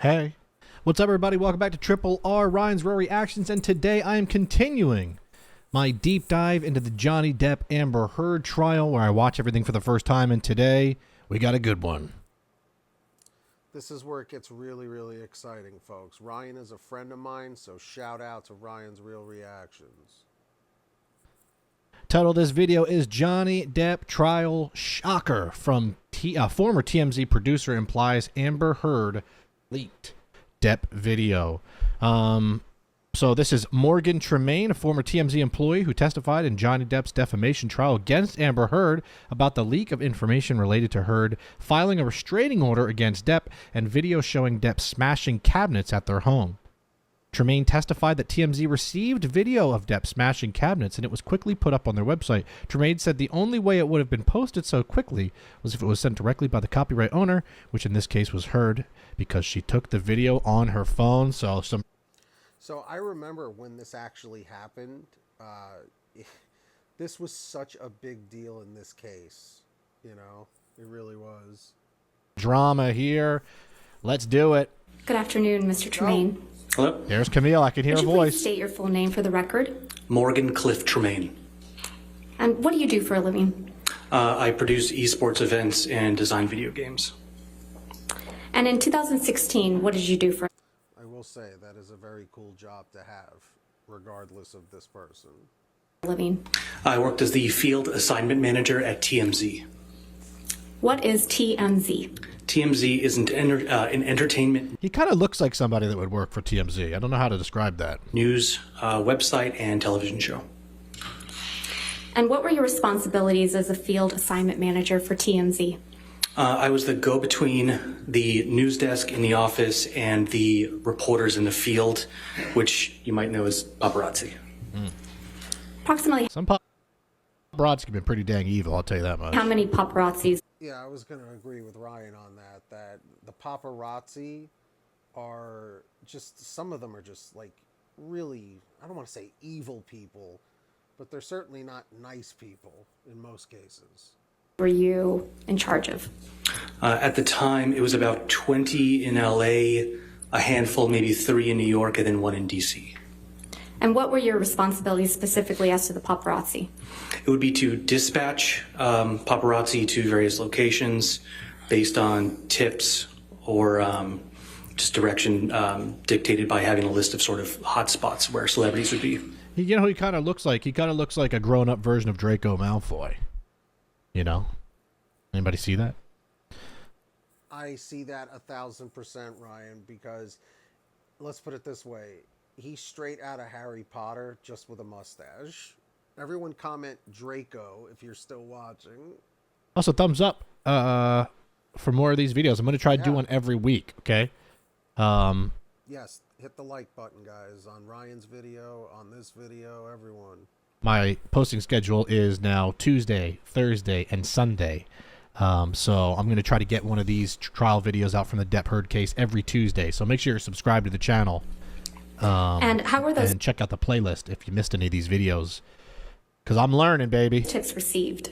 Hey, what's up, everybody? Welcome back to Triple R Ryan's Raw Reactions, and today I am continuing my deep dive into the Johnny Depp Amber Heard trial, where I watch everything for the first time, and today we got a good one. This is where it gets really, really exciting, folks. Ryan is a friend of mine, so shout out to Ryan's Real Reactions. Title of this video is Johnny Depp Trial Shocker, from former TMZ producer implies Amber Heard leaked Depp video. So this is Morgan Tremaine, a former TMZ employee who testified in Johnny Depp's defamation trial against Amber Heard about the leak of information related to Heard filing a restraining order against Depp and video showing Depp smashing cabinets at their home. Tremaine testified that TMZ received video of Depp smashing cabinets and it was quickly put up on their website. Tremaine said the only way it would have been posted so quickly was if it was sent directly by the copyright owner, which in this case was Heard, because she took the video on her phone. So I remember when this actually happened. This was such a big deal in this case. You know, it really was. Drama here. Let's do it. Good afternoon, Mr. Tremaine. Hello? There's Camille. I can hear Would her you please voice. state your full name for the record? Morgan Cliff Tremaine. And what do you do for a living? I produce esports events and design video games. And in 2016, what did you do for I will say that is a very cool job to have, regardless of this person. a living? I worked as the field assignment manager at TMZ. What is TMZ? TMZ is an entertainment He kind of looks like somebody that would work for TMZ. I don't know how to describe that. news website and television show. And what were your responsibilities as a field assignment manager for TMZ? I was the go-between the news desk in the office and the reporters in the field, which you might know as paparazzi. Approximately Some paparazzi have been pretty dang evil, I'll tell you that much. how many paparazzis? Yeah, I was going to agree with Ryan on that, that the paparazzi are just, some of them are just like really, I don't want to say evil people, but they're certainly not nice people in most cases. Were you in charge of? At the time, it was about 20 in LA, a handful, maybe 3 in New York, and then 1 in DC. And what were your responsibilities specifically as to the paparazzi? It would be to dispatch paparazzi to various locations based on tips or just direction dictated by having a list of sort of hot spots where celebrities would be. You know who he kind of looks like? He kind of looks like a grown-up version of Draco Malfoy. You know? Anybody see that? I see that 1,000%, Ryan, because let's put it this way. He's straight out of Harry Potter, just with a mustache. Everyone comment Draco if you're still watching. Also, thumbs up for more of these videos. I'm going to try to do one every week, okay? Yes, hit the like button, guys, on Ryan's video, on this video, everyone. My posting schedule is now Tuesday, Thursday, and Sunday. So I'm going to try to get one of these trial videos out from the Depp Heard case every Tuesday. So make sure you're subscribed to the channel. And how were those And check out the playlist if you missed any of these videos. Because I'm learning, baby. tips received?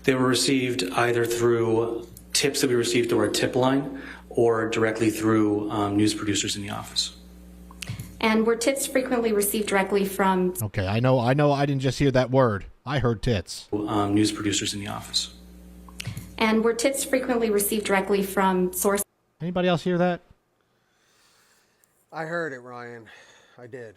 They were received either through tips that we received through our tip line or directly through news producers in the office. And were tips frequently received directly from Okay, I know I didn't just hear that word. I heard tits. News producers in the office. And were tips frequently received directly from sources? Anybody else hear that? I heard it, Ryan. I did.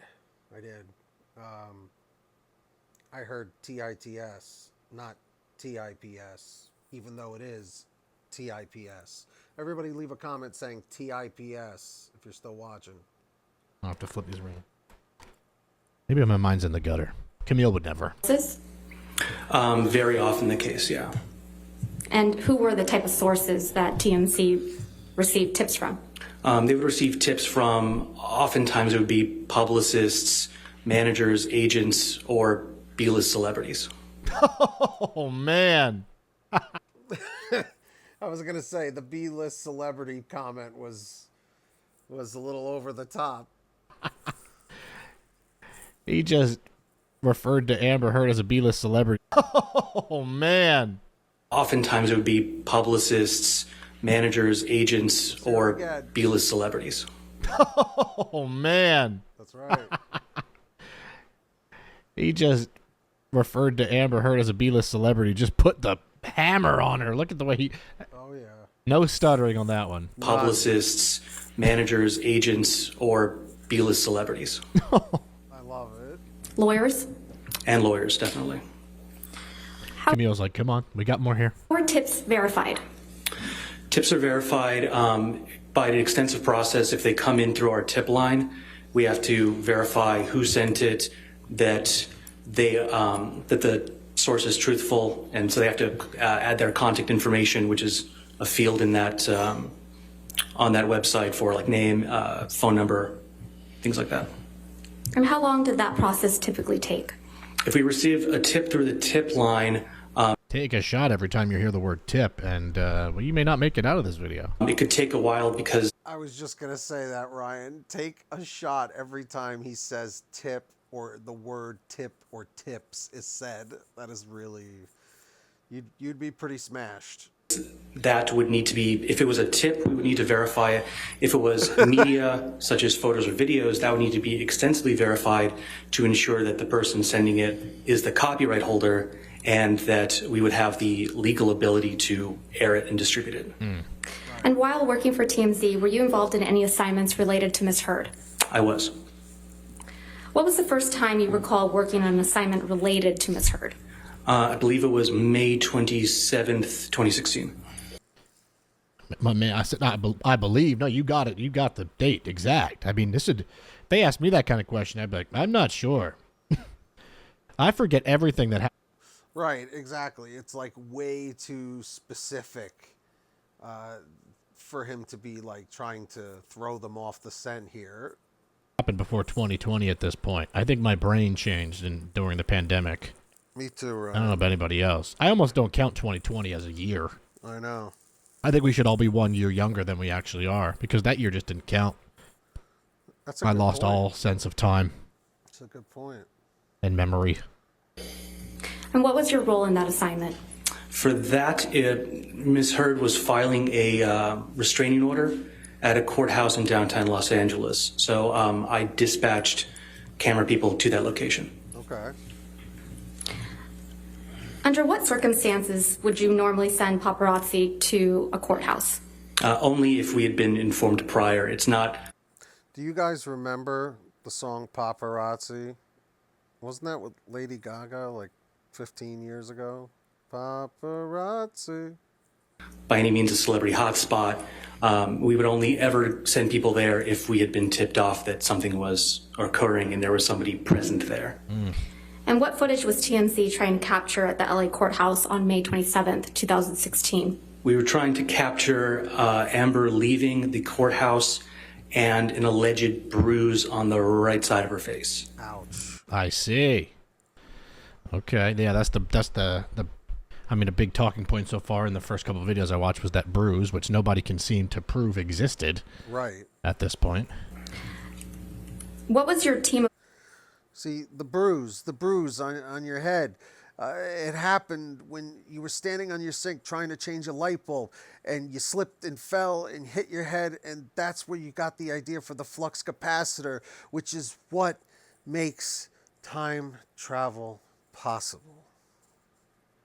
I heard TITS, not TIPS, even though it is TIPS. Everybody leave a comment saying TIPS if you're still watching. I'll have to flip these around. Maybe my mind's in the gutter. Camille would never. Very often the case, yeah. And who were the type of sources that TMZ received tips from? They would receive tips from, oftentimes it would be publicists, managers, agents, or B-list celebrities. Oh, man. I was going to say the B-list celebrity comment was a little over the top. He just referred to Amber Heard as a B-list celebrity. Oh, man. Oftentimes it would be publicists, managers, agents, or again. B-list celebrities. Oh, man. That's right. He just referred to Amber Heard as a B-list celebrity. Just put the hammer on her. Look at the way he... Oh, yeah. No stuttering on that one. Publicists, managers, agents, or B-list celebrities. I love it. Lawyers? And lawyers, definitely. Camille's like, come on, we got more here. Were tips verified? Tips are verified by an extensive process. If they come in through our tip line, we have to verify who sent it, that the source is truthful, and so they have to add their contact information, which is a field in that on that website for like name, phone number, things like that. And how long did that process typically take? If we receive a tip through the tip line, Take a shot every time you hear the word tip, and well, you may not make it out of this video. it could take a while because I was just going to say that, Ryan. Take a shot every time he says tip or the word tip or tips is said. That is really... You'd be pretty smashed. that would need to be, if it was a tip, we would need to verify it. If it was media, such as photos or videos, that would need to be extensively verified to ensure that the person sending it is the copyright holder and that we would have the legal ability to air it and distribute it. And while working for TMZ, were you involved in any assignments related to Ms. Heard? I was. What was the first time you recall working on an assignment related to Ms. Heard? I believe it was May 27th, 2016. My man, I said, I believe. No, you got it. You got the date exact. I mean, this would, they asked me that kind of question, I'd be like, I'm not sure. I forget everything that happened. Right, exactly. It's like way too specific for him to be like trying to throw them off the scent here. Happened before 2020 at this point. I think my brain changed during the pandemic. Me too, Ryan. I don't know about anybody else. I almost don't count 2020 as a year. I know. I think we should all be 1 year younger than we actually are because that year just didn't count. That's a I good lost point. all sense of time That's a good point. and memory. And what was your role in that assignment? For that, Ms. Heard was filing a restraining order at a courthouse in downtown Los Angeles. So I dispatched camera people to that location. Okay. Under what circumstances would you normally send paparazzi to a courthouse? Only if we had been informed prior. It's not. Do you guys remember the song Paparazzi? Wasn't that with Lady Gaga like 15 years ago? Paparazzi. By any means a celebrity hotspot. We would only ever send people there if we had been tipped off that something was occurring and there was somebody present there. And what footage was TMZ trying to capture at the LA courthouse on May 27th, 2016? We were trying to capture Amber leaving the courthouse and an alleged bruise on the right side of her face. Ouch. I see. Okay, yeah, that's the I mean, a big talking point so far in the first couple of videos I watched was that bruise, which nobody can seem to prove existed Right. at this point. What was your team of See, the bruise on your head. It happened when you were standing on your sink trying to change a light bulb and you slipped and fell and hit your head, and that's where you got the idea for the flux capacitor, which is what makes time travel possible.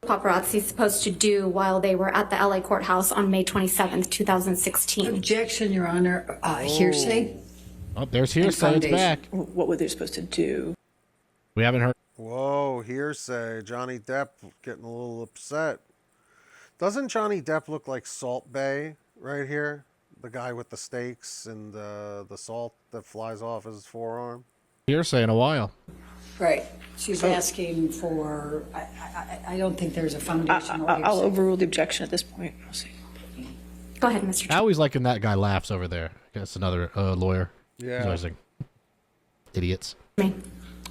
paparazzi supposed to do while they were at the LA courthouse on May 27th, 2016? Objection, Your Honor. Hearsay. Oh, there's and hearsay. It's foundation. back. What were they supposed to do? We haven't heard. Whoa, hearsay. Johnny Depp getting a little upset. Doesn't Johnny Depp look like Salt Bay right here? The guy with the stakes and the salt that flies off his forearm? Hearsay in a while. Right. She's asking for, I don't think there's a foundational I'll hearsay. overrule the objection at this point. We'll see. Go ahead, Mr. I always like when that guy laughs over there. I guess another lawyer. Yeah. He's always like, idiots. Chairman.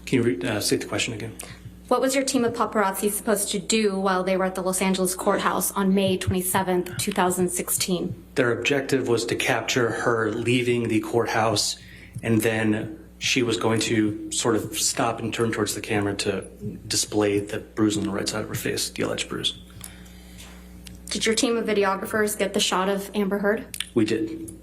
Can you state the question again? What was your team of paparazzi supposed to do while they were at the Los Angeles courthouse on May 27th, 2016? Their objective was to capture her leaving the courthouse, and then she was going to sort of stop and turn towards the camera to display the bruise on the right side of her face, the alleged bruise. Did your team of videographers get the shot of Amber Heard? We did.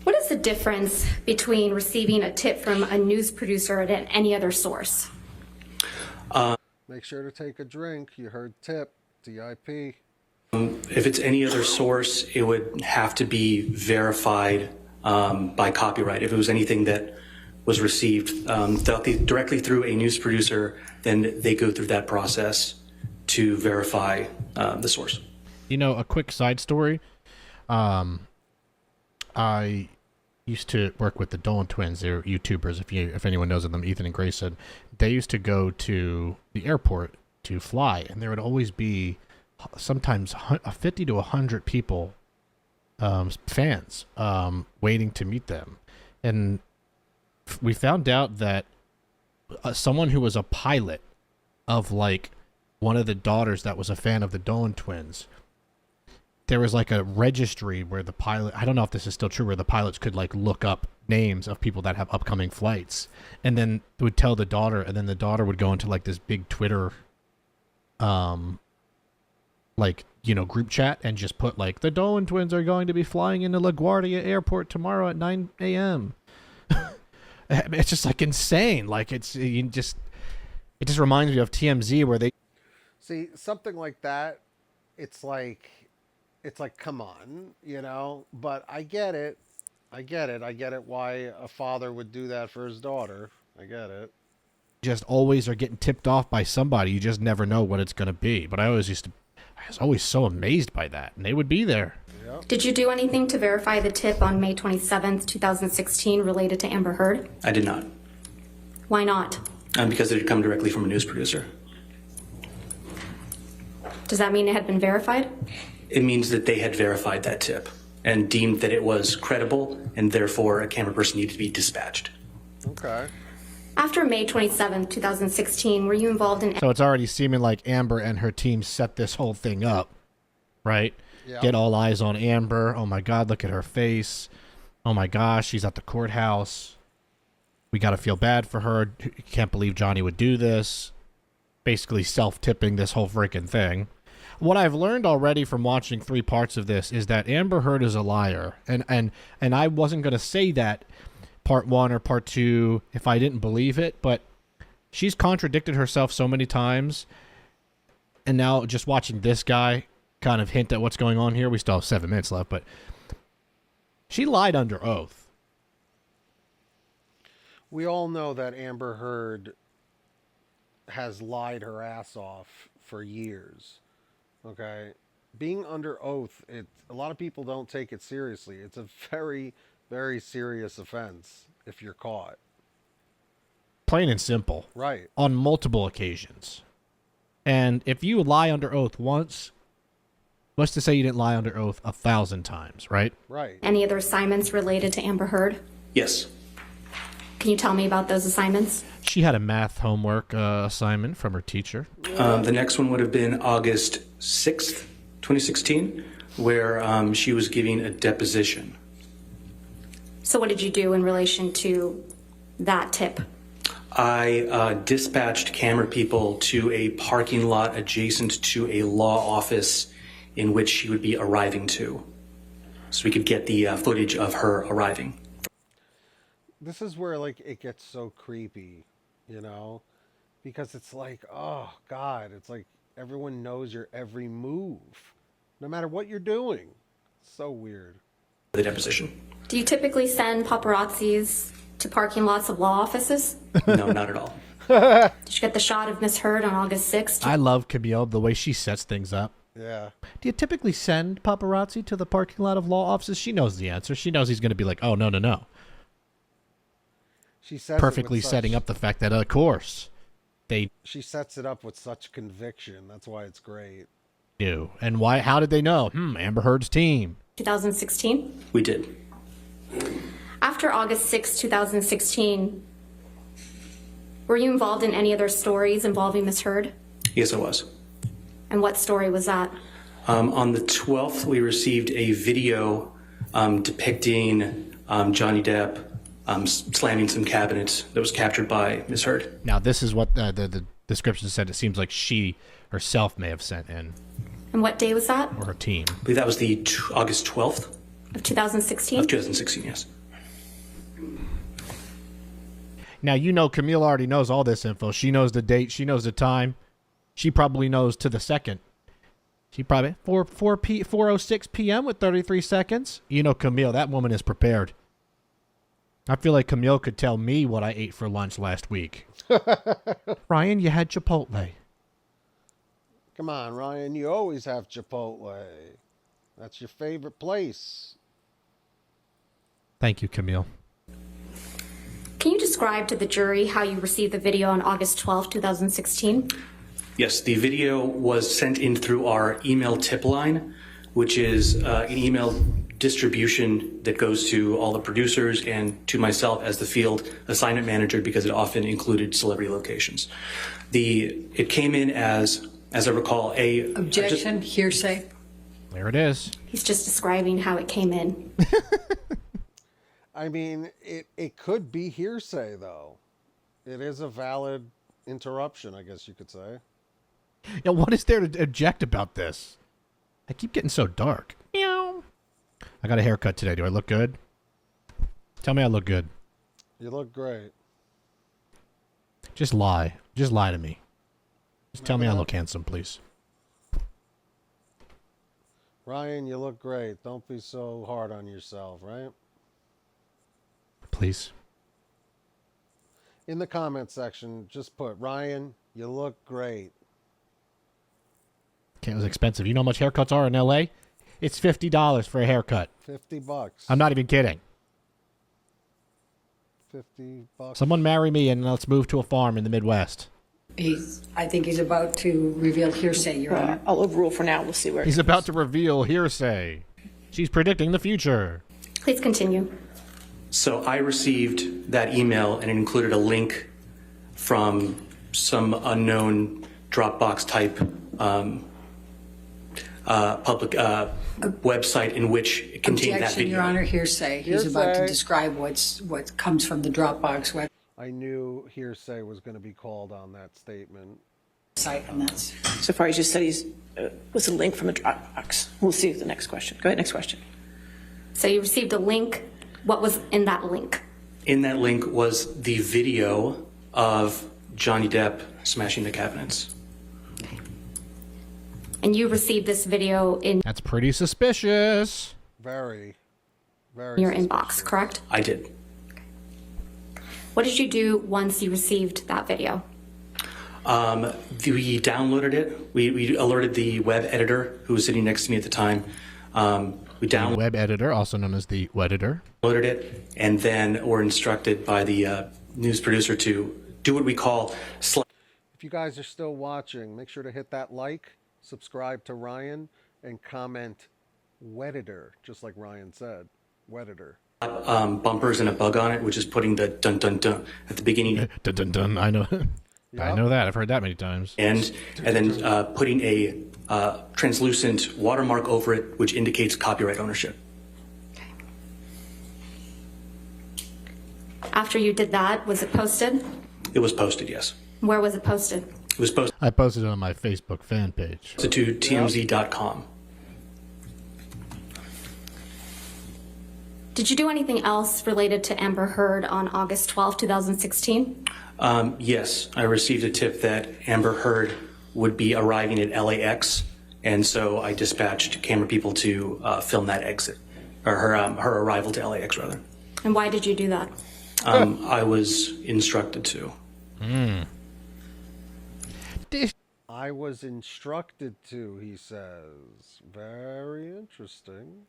What is the difference between receiving a tip from a news producer and any other source? Make sure to take a drink. You heard tip, DIP. If it's any other source, it would have to be verified by copyright. If it was anything that was received directly through a news producer, then they go through that process to verify the source. You know, a quick side story. I used to work with the Dolan twins. They're YouTubers. If anyone knows of them, Ethan and Grayson. They used to go to the airport to fly, and there would always be sometimes 50 to 100 people, fans, waiting to meet them. And we found out that someone who was a pilot of like one of the daughters that was a fan of the Dolan twins, there was like a registry where the pilot, I don't know if this is still true, where the pilots could like look up names of people that have upcoming flights, and then would tell the daughter, and then the daughter would go into like this big Twitter like, you know, group chat and just put like, the Dolan twins are going to be flying into LaGuardia Airport tomorrow at 9 a.m. It's just like insane. Like it just reminds me of TMZ where they See, something like that, it's like, come on, you know, but I get it. I get it why a father would do that for his daughter. I get it. just always are getting tipped off by somebody. You just never know what it's going to be. But I was always so amazed by that. And they would be there. Yep. Did you do anything to verify the tip on May 27th, 2016 related to Amber Heard? I did not. Why not? Because it had come directly from a news producer. Does that mean it had been verified? It means that they had verified that tip and deemed that it was credible, and therefore a camera person needed to be dispatched. Okay. After May 27th, 2016, were you involved in... So it's already seeming like Amber and her team set this whole thing up, right? Yeah. Get all eyes on Amber. Oh my God, look at her face. Oh my gosh, she's at the courthouse. We got to feel bad for her. Can't believe Johnny would do this. Basically self-tipping this whole freaking thing. What I've learned already from watching 3 parts of this is that Amber Heard is a liar. And I wasn't going to say that part 1 or part 2 if I didn't believe it, but she's contradicted herself so many times. And now just watching this guy kind of hint at what's going on here. We still have 7 minutes left, but she lied under oath. We all know that Amber Heard has lied her ass off for years. Okay? Being under oath, a lot of people don't take it seriously. It's a very, very serious offense if you're caught. Plain and simple. Right. On multiple occasions. And if you lie under oath once, what's to say you didn't lie under oath 1,000 times, right? Right. Any other assignments related to Amber Heard? Yes. Can you tell me about those assignments? She had a math homework assignment from her teacher. The next one would have been August 6th, 2016, where she was giving a deposition. So what did you do in relation to that tip? I dispatched camera people to a parking lot adjacent to a law office in which she would be arriving to, so we could get the footage of her arriving. This is where, like, it gets so creepy, you know? Because it's like, oh, God, it's like everyone knows your every move, no matter what you're doing. So weird. The deposition. Do you typically send paparazzis to parking lots of law offices? No, not at all. Did you get the shot of Miss Heard on August 6th? I love Camille, the way she sets things up. Yeah. Do you typically send paparazzi to the parking lot of law offices? She knows the answer. She knows he's going to be like, oh, no, no, no. She says Perfectly setting up the fact that, of course, they She sets it up with such conviction. That's why it's great. do. And why? How did they know? Amber Heard's team. 2016? We did. After August 6, 2016, were you involved in any other stories involving Miss Heard? Yes, I was. And what story was that? On the 12th, we received a video depicting Johnny Depp slamming some cabinets that was captured by Ms. Heard. Now, this is what the description said. It seems like she herself may have sent in. And what day was that? or her team. I believe that was the August 12th Of 2016? of 2016, yes. Now, you know Camille already knows all this info. She knows the date. She knows the time. She probably knows to the second. She probably 4:06 p.m. with 33 seconds. You know Camille, that woman is prepared. I feel like Camille could tell me what I ate for lunch last week. Ryan, you had Chipotle. Come on, Ryan, you always have Chipotle. That's your favorite place. Thank you, Camille. Can you describe to the jury how you received the video on August 12, 2016? Yes, the video was sent in through our email tip line, which is an email distribution that goes to all the producers and to myself as the field assignment manager because it often included celebrity locations. It came in as I recall, Objection, hearsay. There it is. He's just describing how it came in. I mean, it could be hearsay, though. It is a valid interruption, I guess you could say. Yeah, what is there to object about this? I keep getting so dark. Meow. I got a haircut today. Do I look good? Tell me I look good. You look great. Just lie. Just lie to me. Just tell me I look handsome, please. Ryan, you look great. Don't be so hard on yourself, right? Please. In the comment section, just put, Ryan, you look great. Okay, it was expensive. You know how much haircuts are in LA? It's $50 for a haircut. $50. I'm not even kidding. $50. Someone marry me and let's move to a farm in the Midwest. I think he's about to reveal hearsay, Your Honor. I'll overrule for now. We'll see where He's about to reveal hearsay. She's predicting the future. Please continue. So I received that email and it included a link from some unknown Dropbox type public website in which it contained that Objection, video. Your Honor, hearsay. He's about to Hearsay. describe what comes from the Dropbox I knew hearsay was going to be called on that statement. website, and that's So far, he just said he's was a link from a Dropbox. We'll see the next question. Go ahead, next question. So you received a link. What was in that link? In that link was the video of Johnny Depp smashing the cabinets. And you received this video in That's pretty suspicious. Very, very. your suspicious. inbox, correct? I did. What did you do once you received that video? We downloaded it. We alerted the web editor who was sitting next to me at the time. We downloaded Web editor, also known as the Wedditor. it, and then were instructed by the news producer to do what we call If you guys are still watching, make sure to hit that like, subscribe to Ryan, and comment Wedditor, just like Ryan said. Wedditor. bumpers and a bug on it, which is putting the dun dun dun at the beginning Dun, dun, dun. I know. I know that. I've heard that many times. and then putting a translucent watermark over it, which indicates copyright ownership. After you did that, was it posted? It was posted, yes. Where was it posted? It was posted I posted it on my Facebook fan page. to TMZ.com. Did you do anything else related to Amber Heard on August 12, 2016? Yes, I received a tip that Amber Heard would be arriving at LAX, and so I dispatched camera people to film that exit, or her arrival to LAX, rather. And why did you do that? I was instructed to. I was instructed to, he says. Very interesting.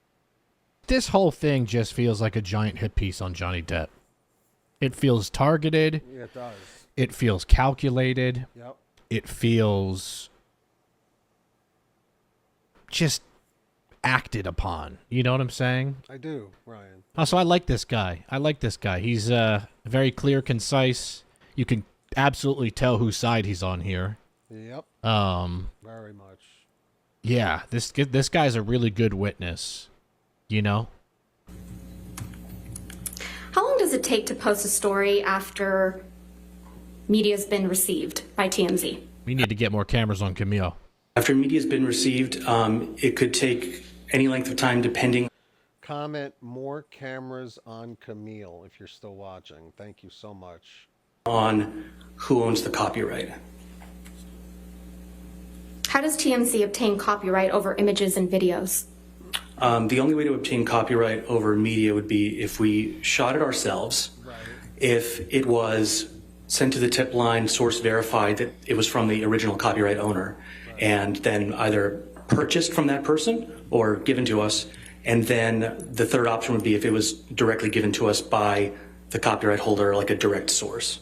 This whole thing just feels like a giant hit piece on Johnny Depp. It feels targeted. Yeah, it does. It feels calculated. Yep. It feels just acted upon. You know what I'm saying? I do, Ryan. Also, I like this guy. He's very clear, concise. You can absolutely tell whose side he's on here. Yep. Very much. Yeah, this guy's a really good witness. You know? How long does it take to post a story after media's been received by TMZ? We need to get more cameras on Camille. After media has been received, it could take any length of time depending Comment more cameras on Camille if you're still watching. Thank you so much. on who owns the copyright. How does TMZ obtain copyright over images and videos? The only way to obtain copyright over media would be if we shot it ourselves, if it was sent to the tip line, source verified that it was from the original copyright owner, and then either purchased from that person or given to us. And then the third option would be if it was directly given to us by the copyright holder, like a direct source.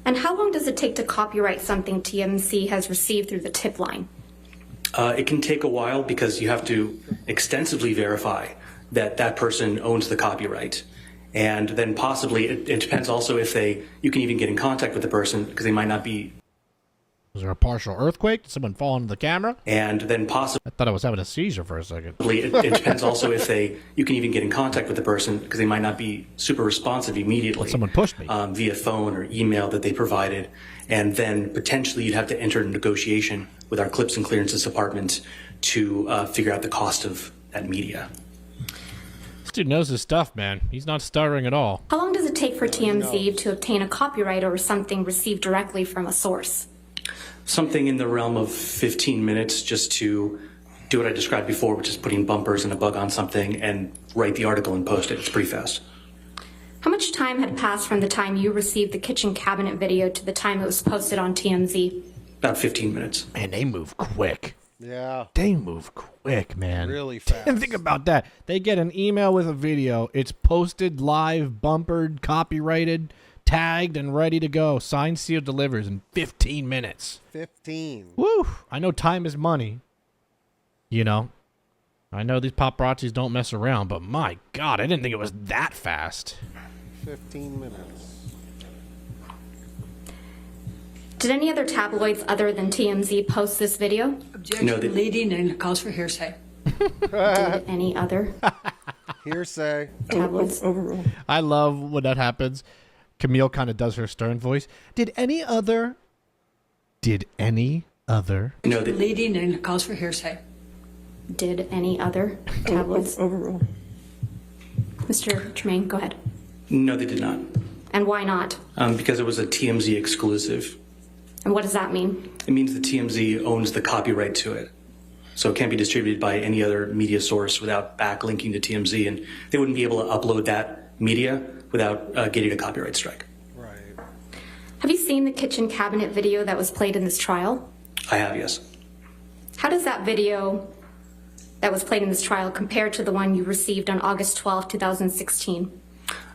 And how long does it take to copyright something TMZ has received through the tip line? It can take a while because you have to extensively verify that that person owns the copyright. And then possibly, it depends also if you can even get in contact with the person because they might not be. Was there a partial earthquake? Did someone fall into the camera? And then possibly. I thought I was having a seizure for a second. It depends also if you can even get in contact with the person because they might not be super responsive immediately. But someone pushed me. Via phone or email that they provided. And then potentially you'd have to enter a negotiation with our clips and clearances department to figure out the cost of that media. This dude knows his stuff, man. He's not stuttering at all. How long does it take for TMZ to obtain a copyright over something received directly from a source? Something in the realm of 15 minutes just to do what I described before, which is putting bumpers and a bug on something and write the article and post it. It's pretty fast. How much time had passed from the time you received the kitchen cabinet video to the time it was posted on TMZ? About 15 minutes. Man, they move quick. Yeah. They move quick, man. Really fast. And think about that. They get an email with a video. It's posted, live, bumpered, copyrighted, tagged, and ready to go. Signed, sealed, delivers in 15 minutes. 15. Woo! I know time is money. You know? I know these paparazzis don't mess around, but my God, I didn't think it was that fast. 15 minutes. Did any other tabloids other than TMZ post this video? Objection No, they- leading and calls for hearsay. Did any other Hearsay. tabloids? Overruled. I love when that happens. Camille kind of does her stern voice. Did any other... No, they, Leading and calls for hearsay. Did any other tabloids? Overruled. Mr. Tremaine, go ahead. no, they did not. And why not? Because it was a TMZ exclusive. And what does that mean? It means the TMZ owns the copyright to it. So it can't be distributed by any other media source without backlinking to TMZ, and they wouldn't be able to upload that media without getting a copyright strike. Right. Have you seen the kitchen cabinet video that was played in this trial? I have, yes. How does that video that was played in this trial compare to the one you received on August 12, 2016?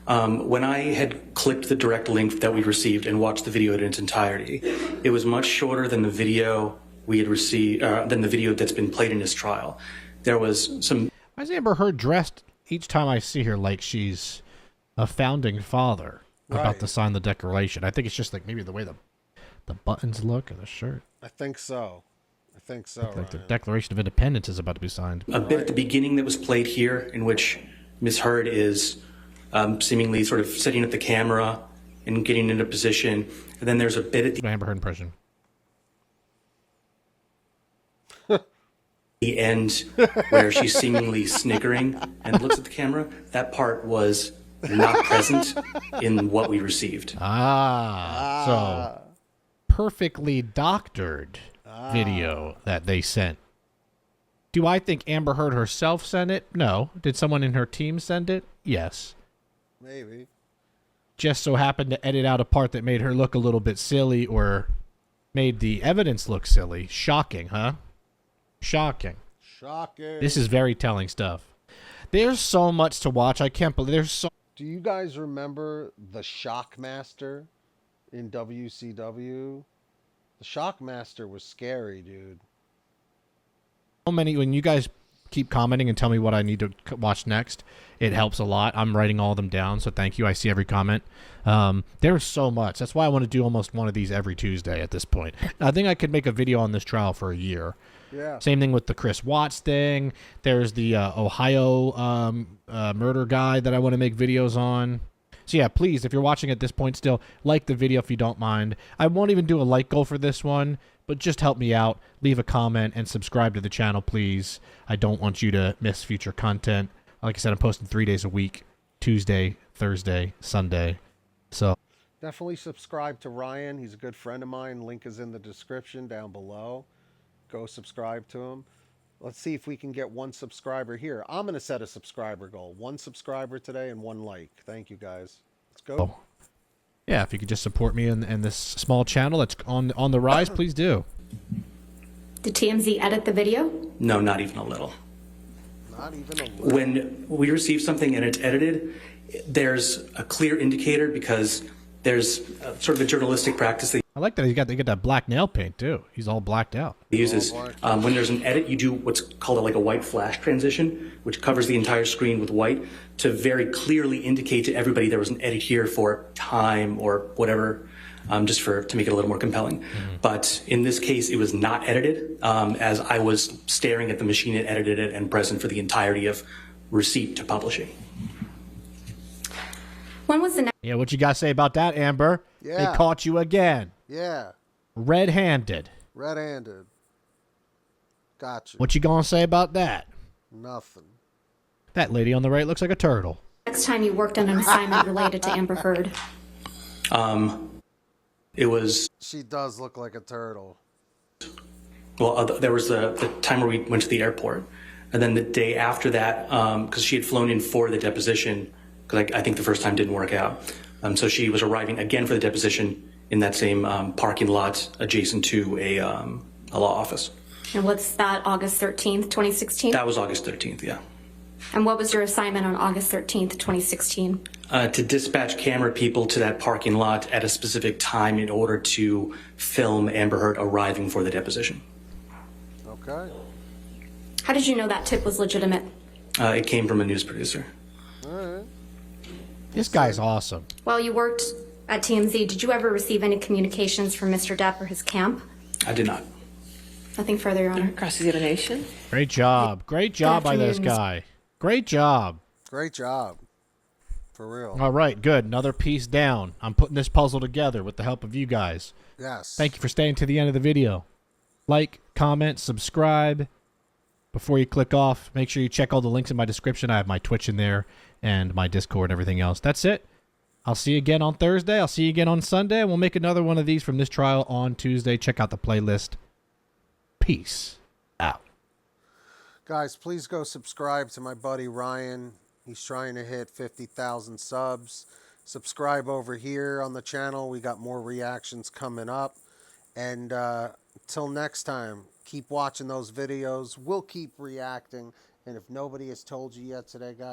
When I had clicked the direct link that we received and watched the video in its entirety, it was much shorter than the video we had received, than the video that's been played in this trial. There was some. Why is Amber Heard dressed each time I see her like she's a founding father about Right. to sign the Declaration? I think it's just like maybe the way the buttons look of the shirt. I think so. Like the Ryan. Declaration of Independence is about to be signed. A bit at the beginning that was played here in which Ms. Heard is seemingly sort of setting up the camera and getting into position. And then there's a bit at Amber Heard impression. the end where she's seemingly sniggering and looks at the camera. That part was not present in what we received. So perfectly doctored video that they sent. Do I think Amber Heard herself sent it? No. Did someone in her team send it? Yes. Maybe. Just so happened to edit out a part that made her look a little bit silly or made the evidence look silly. Shocking, huh? Shocking. Shocking. This is very telling stuff. There's so much to watch. I can't believe there's so Do you guys remember the Shockmaster in WCW? The Shockmaster was scary, dude. many. When you guys keep commenting and tell me what I need to watch next, it helps a lot. I'm writing all of them down, so thank you. I see every comment. There's so much. That's why I want to do almost one of these every Tuesday at this point. I think I could make a video on this trial for a year. Yeah. Same thing with the Chris Watts thing. There's the Ohio murder guy that I want to make videos on. So yeah, please, if you're watching at this point still, like the video if you don't mind. I won't even do a like goal for this one, but but just help me out. Leave a comment and subscribe to the channel, please. I don't want you to miss future content. Like I said, I'm posting 3 days a week, Tuesday, Thursday, Sunday. So Definitely subscribe to Ryan. He's a good friend of mine. Link is in the description down below. Go subscribe to him. Let's see if we can get 1 subscriber here. I'm going to set a subscriber goal. 1 subscriber today and 1 like. Thank you, guys. Let's go. yeah, if you could just support me in this small channel that's on the rise, please do. Did TMZ edit the video? No, not even a little. Not even a little. When we receive something and it's edited, there's a clear indicator because there's sort of a journalistic practice that I like that they got that black nail paint too. He's all blacked out. he uses. When there's an edit, you do what's called like a white flash transition, which covers the entire screen with white to very clearly indicate to everybody there was an edit here for time or whatever, just to make it a little more compelling. But in this case, it was not edited, as I was staring at the machine that edited it and present for the entirety of receipt to publishing. When was the next Yeah, what you got to say about that, Amber? Yeah. They caught you again. Yeah. Red-handed. Red-handed. Gotcha. What you going to say about that? Nothing. That lady on the right looks like a turtle. time you worked on an assignment related to Amber Heard? It was, She does look like a turtle. well, there was the time where we went to the airport. And then the day after that, because she had flown in for the deposition, because I think the first time didn't work out. So she was arriving again for the deposition in that same parking lot adjacent to a law office. And what's that, August 13th, 2016? That was August 13th, yeah. And what was your assignment on August 13th, 2016? To dispatch camera people to that parking lot at a specific time in order to film Amber Heard arriving for the deposition. Okay. How did you know that tip was legitimate? It came from a news producer. All right. This guy's awesome. While you worked at TMZ, did you ever receive any communications from Mr. Depp or his camp? I did not. Nothing further, Your Honor. Cross-examination. Great job. Great job by this afternoon, guy. Great job. Great job. For real. All right, good. Another piece down. I'm putting this puzzle together with the help of you guys. Yes. Thank you for staying to the end of the video. Like, comment, subscribe. Before you click off, make sure you check all the links in my description. I have my Twitch in there and my Discord and everything else. That's it. I'll see you again on Thursday. I'll see you again on Sunday. And we'll make another one of these from this trial on Tuesday. Check out the playlist. Peace out. Guys, please go subscribe to my buddy Ryan. He's trying to hit 50,000 subs. Subscribe over here on the channel. We got more reactions coming up. And until next time, keep watching those videos. We'll keep reacting. And if nobody has told you yet today, guys,